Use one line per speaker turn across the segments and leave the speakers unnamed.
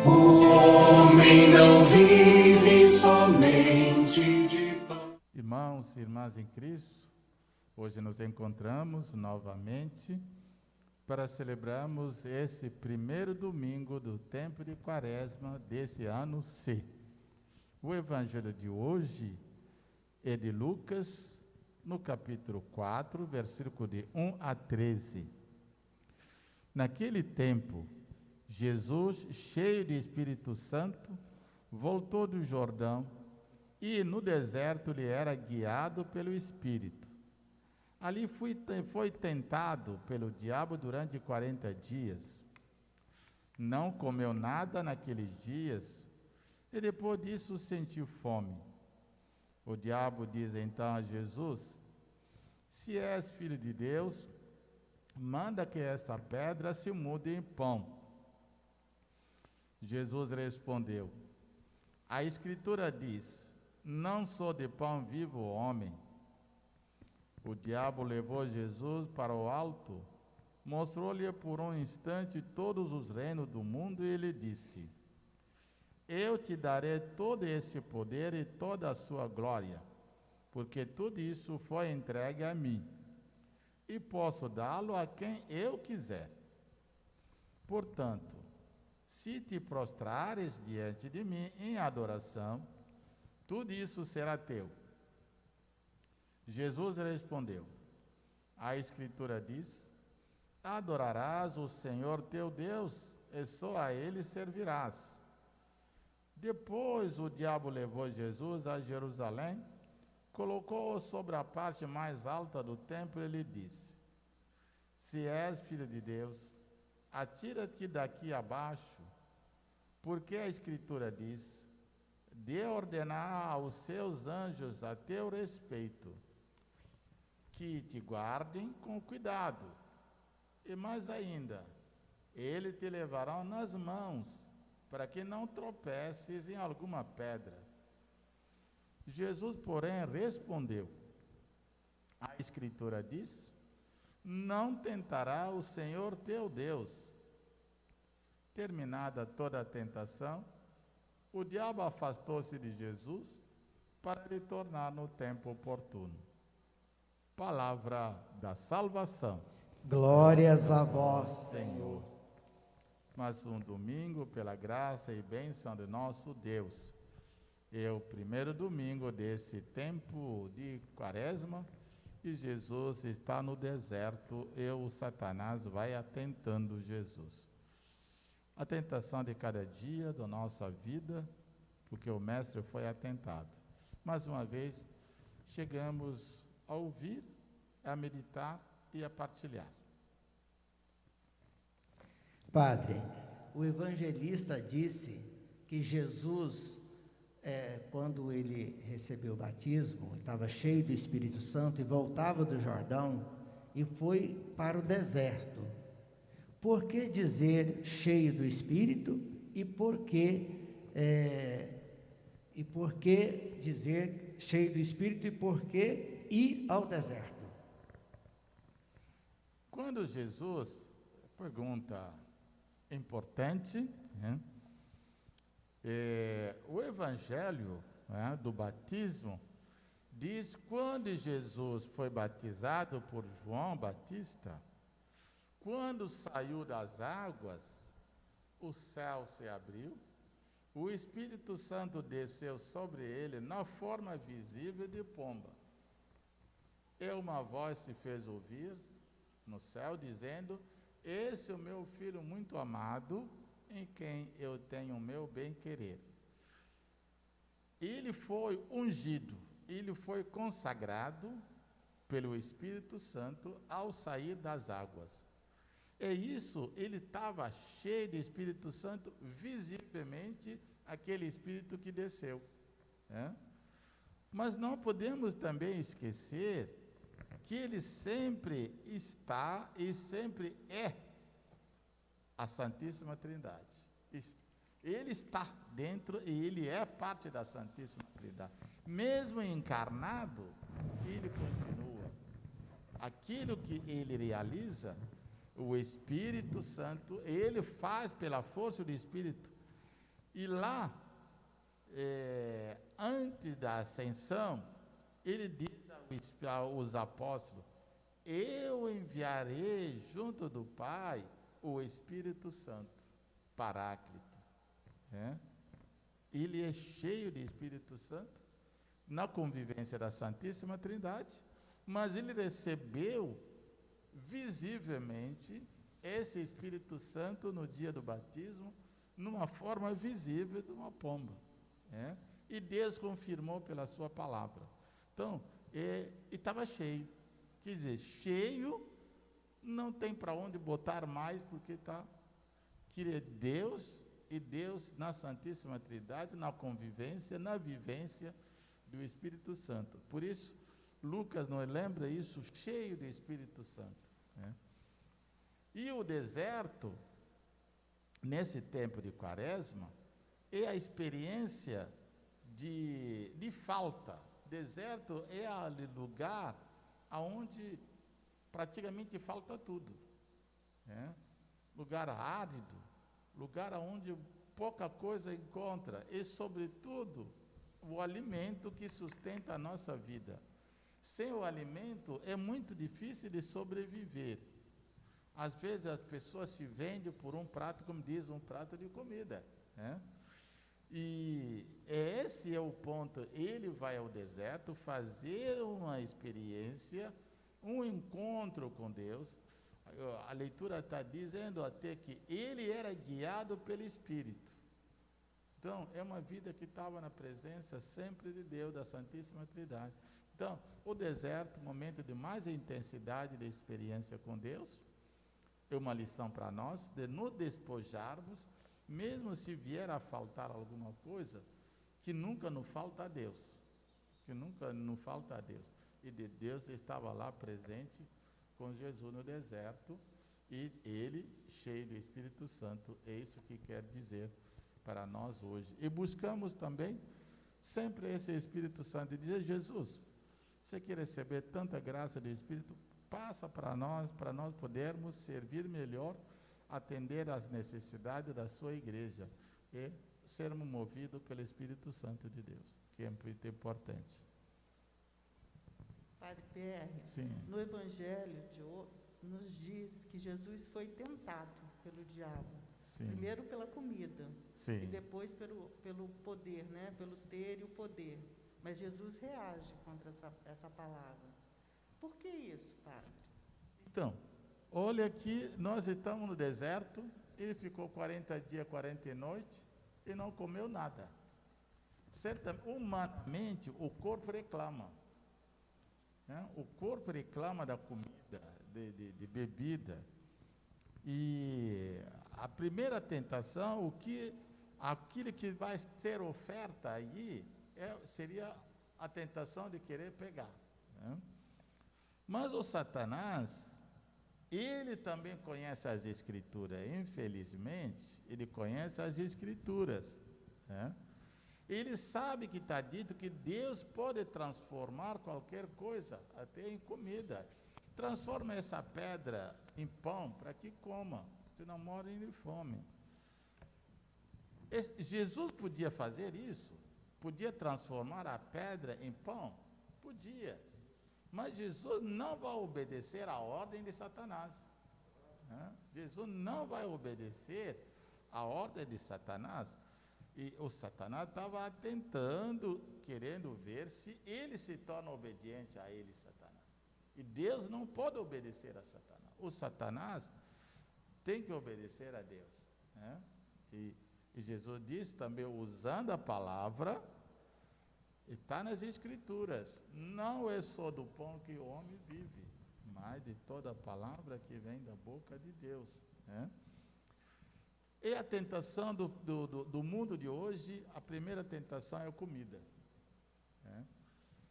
O homem não vive somente de pão.
Irmãos e irmãs em Cristo, hoje nos encontramos novamente para celebrarmos esse primeiro domingo do tempo de Quaresma desse ano C. O evangelho de hoje é de Lucas, no capítulo 4, versículo de 1 a 13. Naquele tempo, Jesus, cheio de Espírito Santo, voltou do Jordão e no deserto lhe era guiado pelo Espírito. Ali foi tentado pelo diabo durante 40 dias. Não comeu nada naqueles dias e depois disso sentiu fome. O diabo diz então a Jesus: se és filho de Deus, manda que essa pedra se mude em pão. Jesus respondeu: a Escritura diz: não sou de pão vivo o homem. O diabo levou Jesus para o alto, mostrou-lhe por um instante todos os reinos do mundo e lhe disse: eu te darei todo esse poder e toda a sua glória, porque tudo isso foi entregue a mim, e posso dá-lo a quem eu quiser. Portanto, se te prostrares diante de mim em adoração, tudo isso será teu. Jesus respondeu: a Escritura diz: adorarás o Senhor teu Deus, e só a Ele servirás. Depois o diabo levou Jesus a Jerusalém, colocou-o sobre a parte mais alta do templo e lhe disse: se és filho de Deus, atira-te daqui abaixo, porque a Escritura diz: de ordenar aos seus anjos a teu respeito, que te guardem com cuidado, e mais ainda, eles te levarão nas mãos, para que não tropeces em alguma pedra. Jesus, porém, respondeu: a Escritura diz: não tentará o Senhor teu Deus. Terminada toda a tentação, o diabo afastou-se de Jesus para lhe tornar no tempo oportuno. Palavra da salvação.
Glórias a vós, Senhor.
Mais um domingo, pela graça e bênção de nosso Deus. É o primeiro domingo desse tempo de Quaresma e Jesus está no deserto e o Satanás vai atentando Jesus. A tentação de cada dia da nossa vida, porque o Mestre foi atentado. Mais uma vez, chegamos a ouvir, a meditar e a partilhar.
Padre, o evangelista disse que Jesus, quando ele recebeu o batismo, estava cheio do Espírito Santo e voltava do Jordão e foi para o deserto. Por que dizer cheio do Espírito e por que dizer cheio do Espírito e por que ir ao deserto?
Quando Jesus pergunta importante, né? O Evangelho, né, do batismo diz: quando Jesus foi batizado por João Batista, quando saiu das águas, o céu se abriu, o Espírito Santo desceu sobre ele na forma visível de pomba. E uma voz se fez ouvir no céu, dizendo: esse é o meu Filho muito amado, em quem eu tenho o meu bem-querer. Ele foi ungido, ele foi consagrado pelo Espírito Santo ao sair das águas. E isso, ele estava cheio de Espírito Santo, visivelmente, aquele Espírito que desceu. Né? Mas não podemos também esquecer que ele sempre está e sempre é a Santíssima Trindade. Ele está dentro e ele é parte da Santíssima Trindade. Mesmo encarnado, ele continua. Aquilo que ele realiza, o Espírito Santo, ele faz pela força do Espírito. E lá, antes da ascensão, ele diz aos apóstolos: eu enviarei junto do Pai o Espírito Santo, Paráclito. Ele é cheio de Espírito Santo na convivência da Santíssima Trindade, mas ele recebeu visivelmente esse Espírito Santo no dia do batismo, numa forma visível de uma pomba. E Deus confirmou pela sua palavra. Então, estava cheio. Quer dizer, cheio, não tem para onde botar mais, porque está que Deus e Deus na Santíssima Trindade, na convivência, na vivência do Espírito Santo. Por isso, Lucas nos lembra isso, cheio do Espírito Santo. E o deserto, nesse tempo de Quaresma, é a experiência de falta. Deserto é aquele lugar onde praticamente falta tudo. Lugar árido, lugar onde pouca coisa encontra, e sobretudo o alimento que sustenta a nossa vida. Sem o alimento é muito difícil de sobreviver. Às vezes as pessoas se vendem por um prato, como diz, um prato de comida. E esse é o ponto. Ele vai ao deserto fazer uma experiência, um encontro com Deus. A leitura está dizendo até que ele era guiado pelo Espírito. Então, é uma vida que estava na presença sempre de Deus, da Santíssima Trindade. Então, o deserto, momento de mais intensidade de experiência com Deus, é uma lição para nós, de nos despojarmos, mesmo se vier a faltar alguma coisa, que nunca nos falta a Deus. Que nunca nos falta a Deus. E de Deus estava lá presente com Jesus no deserto, e ele, cheio do Espírito Santo, é isso que quer dizer para nós hoje. E buscamos também sempre esse Espírito Santo, e dizer: Jesus, você quer receber tanta graça do Espírito, passa para nós podermos servir melhor, atender às necessidades da sua igreja, e sermos movidos pelo Espírito Santo de Deus, que é muito importante.
Padre Pierre,
Sim.
no Evangelho de hoje, nos diz que Jesus foi tentado pelo diabo.
Sim.
Primeiro pela comida,
Sim.
e depois pelo poder, pelo ter e o poder. Mas Jesus reage contra essa palavra. Por que isso, Padre? Então,
olha aqui, nós estamos no deserto, ele ficou 40 dias, 40 noites, e não comeu nada. Humanamente, o corpo reclama. O corpo reclama da comida, de bebida. E a primeira tentação, aquilo que vai ser oferta aí, seria a tentação de querer pegar. Mas o Satanás, ele também conhece as Escrituras. Infelizmente, ele conhece as Escrituras. Ele sabe que está dito que Deus pode transformar qualquer coisa, até em comida. Transforma essa pedra em pão para que coma, se não morrem de fome. Jesus podia fazer isso? Podia transformar a pedra em pão? Podia. Mas Jesus não vai obedecer à ordem de Satanás. Jesus não vai obedecer à ordem de Satanás. E o Satanás estava tentando, querendo ver se ele se torna obediente a ele, Satanás. E Deus não pode obedecer a Satanás. O Satanás tem que obedecer a Deus. E Jesus disse também, usando a palavra, está nas Escrituras: não é só do pão que o homem vive, mas de toda a palavra que vem da boca de Deus. E a tentação do mundo de hoje, a primeira tentação é a comida.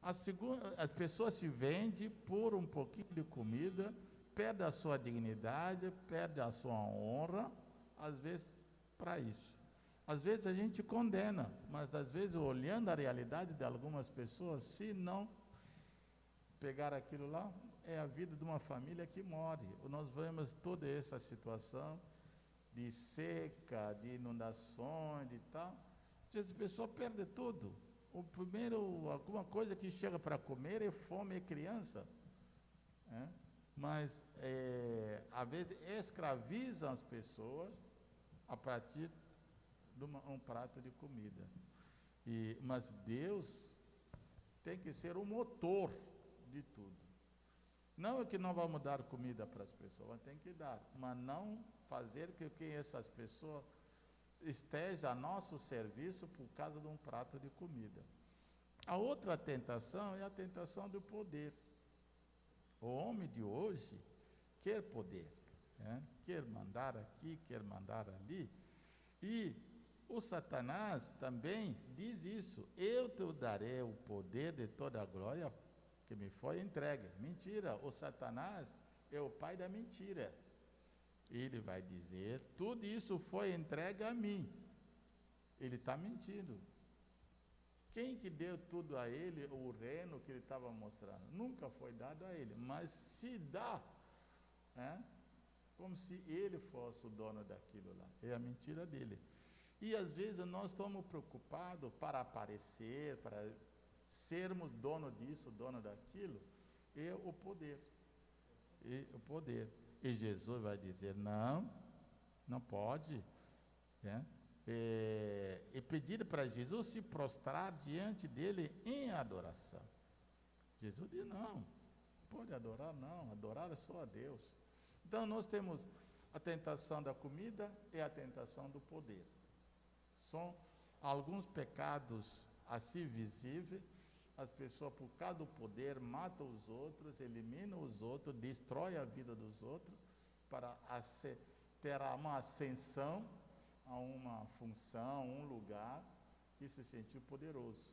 As pessoas se vendem por um pouquinho de comida, perde a sua dignidade, perde a sua honra, às vezes para isso. Às vezes a gente condena, mas às vezes, olhando a realidade de algumas pessoas, se não pegar aquilo lá, é a vida de uma família que morre. Nós vemos toda essa situação de seca, de inundações, de tal. Às vezes a pessoa perde tudo. O primeiro, alguma coisa que chega para comer é fome, é criança. Né? Mas, às vezes, escravizam as pessoas a partir de um prato de comida. Mas Deus tem que ser o motor de tudo. Não é que não vamos dar comida para as pessoas, tem que dar, mas não fazer com que essas pessoas estejam a nosso serviço por causa de um prato de comida. A outra tentação é a tentação do poder. O homem de hoje quer poder, né? Quer mandar aqui, quer mandar ali, e o Satanás também diz isso: eu te darei o poder de toda a glória que me foi entregue. Mentira, o Satanás é o pai da mentira. Ele vai dizer, tudo isso foi entregue a mim. Ele está mentindo. Quem que deu tudo a ele, o reino que ele estava mostrando? Nunca foi dado a ele, mas se dá, né? Como se ele fosse o dono daquilo lá. É a mentira dele. E às vezes nós estamos preocupados para aparecer, para sermos dono disso, dono daquilo, é o poder. E o poder. E Jesus vai dizer, não, não pode, né? E pedir para Jesus se prostrar diante dele em adoração. Jesus diz, não pode adorar, não, adorar é só a Deus. Então nós temos a tentação da comida e a tentação do poder. São alguns pecados assim visíveis. As pessoas, por causa do poder, matam os outros, eliminam os outros, destrói a vida dos outros, para ter uma ascensão a uma função, um lugar, e se sentir poderoso.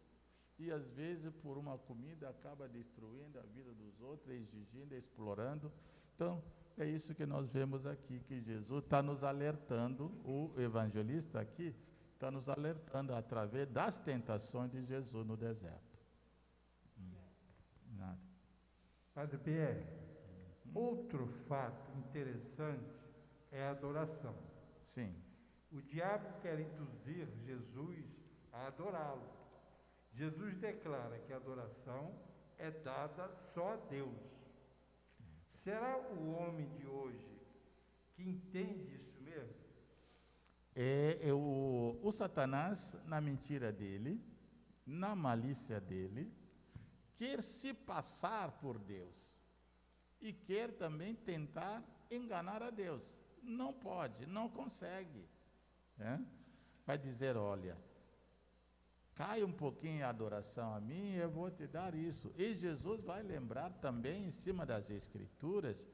E às vezes, por uma comida, acaba destruindo a vida dos outros, exigindo, explorando. Então, é isso que nós vemos aqui, que Jesus está nos alertando, o evangelista aqui está nos alertando através das tentações de Jesus no deserto. Nada.
Padre Pierre, outro fato interessante é a adoração.
Sim.
O diabo quer induzir Jesus a adorá-lo. Jesus declara que a adoração é dada só a Deus. Será o homem de hoje que entende isso mesmo?
O Satanás, na mentira dele, na malícia dele, quer se passar por Deus e quer também tentar enganar a Deus. Não pode, não consegue. Né? Vai dizer, olha, cai um pouquinho a adoração a mim, eu vou te dar isso. E Jesus vai lembrar também, em cima das Escrituras,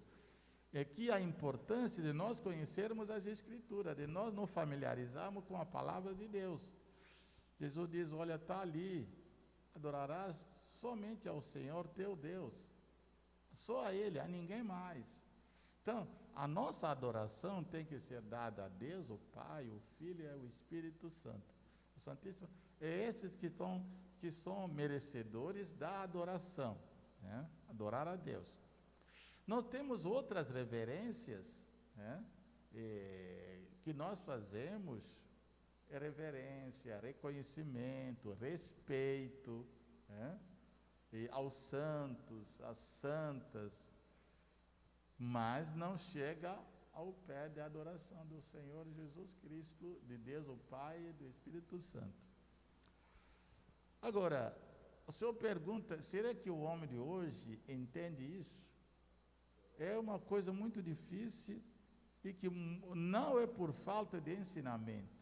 que a importância de nós conhecermos as Escrituras, de nós nos familiarizarmos com a palavra de Deus. Jesus diz, olha, está ali, adorarás somente ao Senhor teu Deus, só a Ele, a ninguém mais. Então, a nossa adoração tem que ser dada a Deus, o Pai, o Filho e o Espírito Santo. O Santíssimo, é esses que são merecedores da adoração, né? Adorar a Deus. Nós temos outras reverências, né? Que nós fazemos, reverência, reconhecimento, respeito, né? Aos santos, às santas, mas não chega ao pé da adoração do Senhor Jesus Cristo, de Deus o Pai e do Espírito Santo. Agora, o senhor pergunta, será que o homem de hoje entende isso? É uma coisa muito difícil e que não é por falta de ensinamento.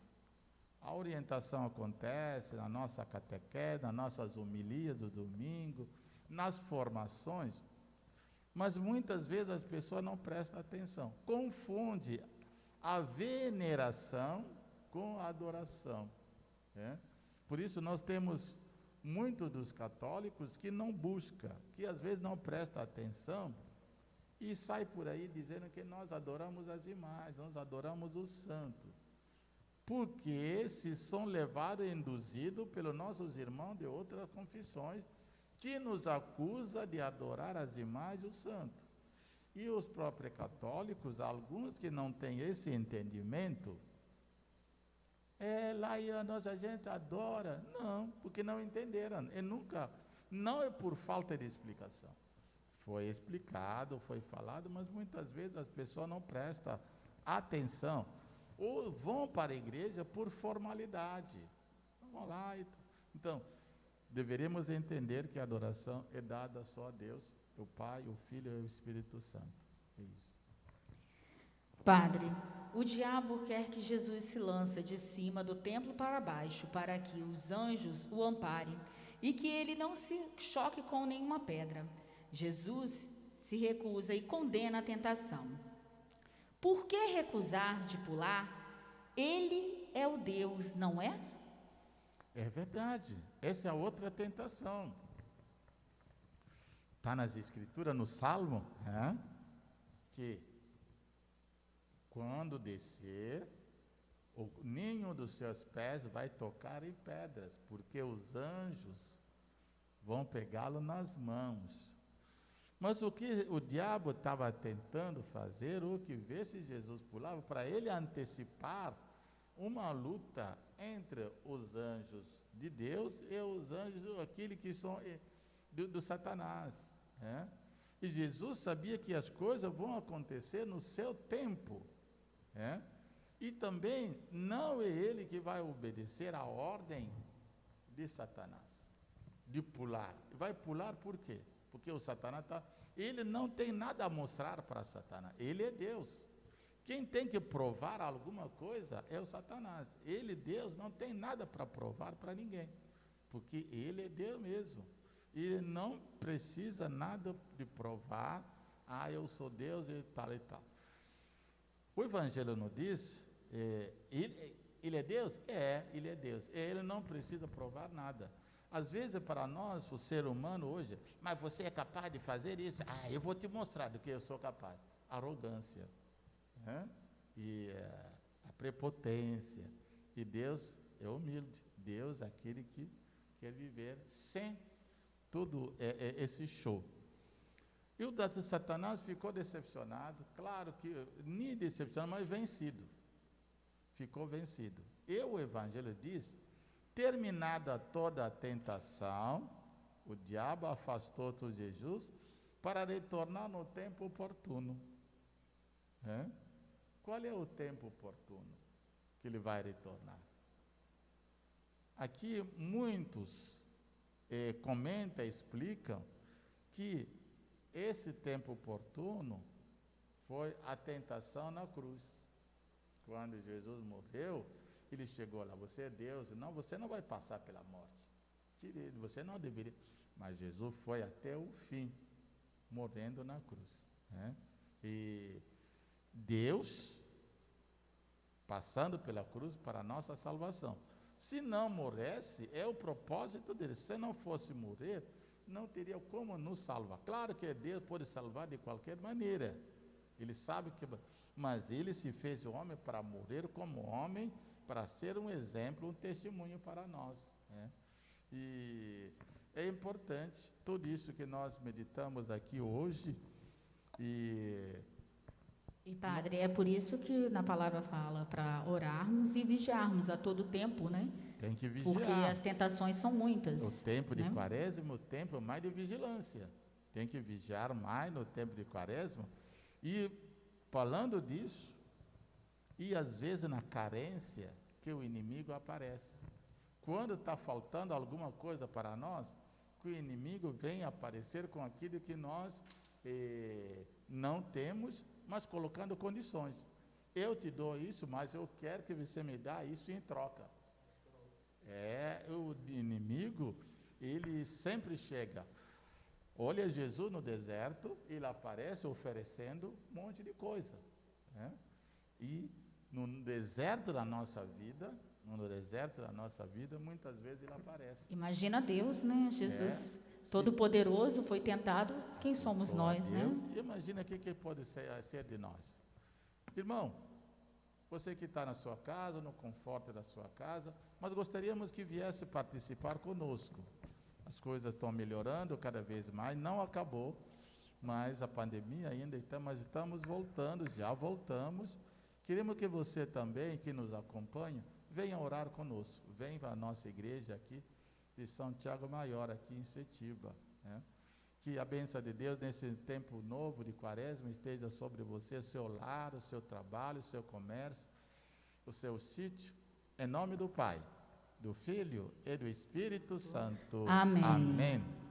A orientação acontece na nossa catequese, nas nossas homilias do domingo, nas formações, mas muitas vezes as pessoas não prestam atenção, confunde a veneração com a adoração, né? Por isso nós temos muitos dos católicos que não buscam, que às vezes não prestam atenção e sai por aí dizendo que nós adoramos as imagens, nós adoramos os santos. Porque se são levados e induzidos pelos nossos irmãos de outras confissões, que nos acusa de adorar as imagens dos santos. E os próprios católicos, alguns que não têm esse entendimento, lá a nossa gente adora. Não, porque não entenderam. E nunca, não é por falta de explicação. Foi explicado, foi falado, mas muitas vezes as pessoas não prestam atenção. Ou vão para a igreja por formalidade. Vamos lá. Então, deveríamos entender que a adoração é dada só a Deus, o Pai, o Filho e o Espírito Santo. É isso.
Padre, o diabo quer que Jesus se lance de cima do templo para baixo, para que os anjos o amparem e que ele não se choque com nenhuma pedra. Jesus se recusa e condena a tentação. Por que recusar de pular? Ele é o Deus, não é?
É verdade. Essa é a outra tentação. Está nas Escrituras, no Salmo, que quando descer, o ninho dos seus pés vai tocar em pedras, porque os anjos vão pegá-lo nas mãos. Mas o que o diabo estava tentando fazer, o que vê se Jesus pulava, para ele antecipar uma luta entre os anjos de Deus e os anjos, aqueles que são do Satanás. E Jesus sabia que as coisas vão acontecer no seu tempo. E também não é ele que vai obedecer à ordem de Satanás, de pular. Vai pular por quê? Porque o Satanás ele não tem nada a mostrar para Satanás. Ele é Deus. Quem tem que provar alguma coisa é o Satanás. Ele, Deus, não tem nada para provar para ninguém. Porque ele é Deus mesmo. Ele não precisa nada de provar. Eu sou Deus e tal e tal. O Evangelho nos diz, ele é Deus? Ele é Deus. Ele não precisa provar nada. Às vezes, para nós, o ser humano hoje, mas você é capaz de fazer isso? Eu vou te mostrar do que eu sou capaz. Arrogância. E a prepotência. E Deus é humilde. Deus é aquele que quer viver sem todo esse show. E o Satanás ficou decepcionado, claro que nem decepcionado, mas vencido. Ficou vencido. E o Evangelho diz, terminada toda a tentação, o diabo afastou-se de Jesus para retornar no tempo oportuno. Qual é o tempo oportuno que ele vai retornar? Aqui muitos comentam, explicam que esse tempo oportuno foi a tentação na cruz. Quando Jesus morreu, ele chegou lá, você é Deus, não, você não vai passar pela morte. Você não deveria. Mas Jesus foi até o fim, morrendo na cruz. E Deus, passando pela cruz para a nossa salvação. Se não morresse, é o propósito dele. Se não fosse morrer, não teria como nos salvar. Claro que Deus pode salvar de qualquer maneira. Ele sabe que... Mas ele se fez homem para morrer como homem, para ser um exemplo, um testemunho para nós. E é importante tudo isso que nós meditamos aqui hoje. E
Padre, é por isso que na palavra fala para orarmos e vigiarmos a todo tempo, né?
Tem que vigiar.
Porque as tentações são muitas.
O tempo de quaresma, o tempo mais de vigilância. Tem que vigiar mais no tempo de quaresma. E falando disso, e às vezes na carência, que o inimigo aparece. Quando está faltando alguma coisa para nós, que o inimigo vem aparecer com aquilo que nós não temos, mas colocando condições. Eu te dou isso, mas eu quero que você me dê isso em troca. O inimigo, ele sempre chega. Olha Jesus no deserto, ele aparece oferecendo um monte de coisa. E no deserto da nossa vida, muitas vezes ele aparece.
Imagina Deus, né? Jesus, todo-poderoso, foi tentado. Quem somos nós, né?
Imagina o que pode ser de nós. Irmão, você que está na sua casa, no conforto da sua casa, mas gostaríamos que viesse participar conosco. As coisas estão melhorando cada vez mais, não acabou. mas a pandemia ainda está, mas estamos voltando, já voltamos. Queremos que você também, que nos acompanha, venha orar conosco, venha para a nossa igreja aqui de São Tiago Maior, aqui em Setiba, né? Que a bênção de Deus nesse tempo novo de quaresma esteja sobre você, o seu lar, o seu trabalho, o seu comércio, o seu sítio, em nome do Pai, do Filho e do Espírito Santo.
Amém.
Amém.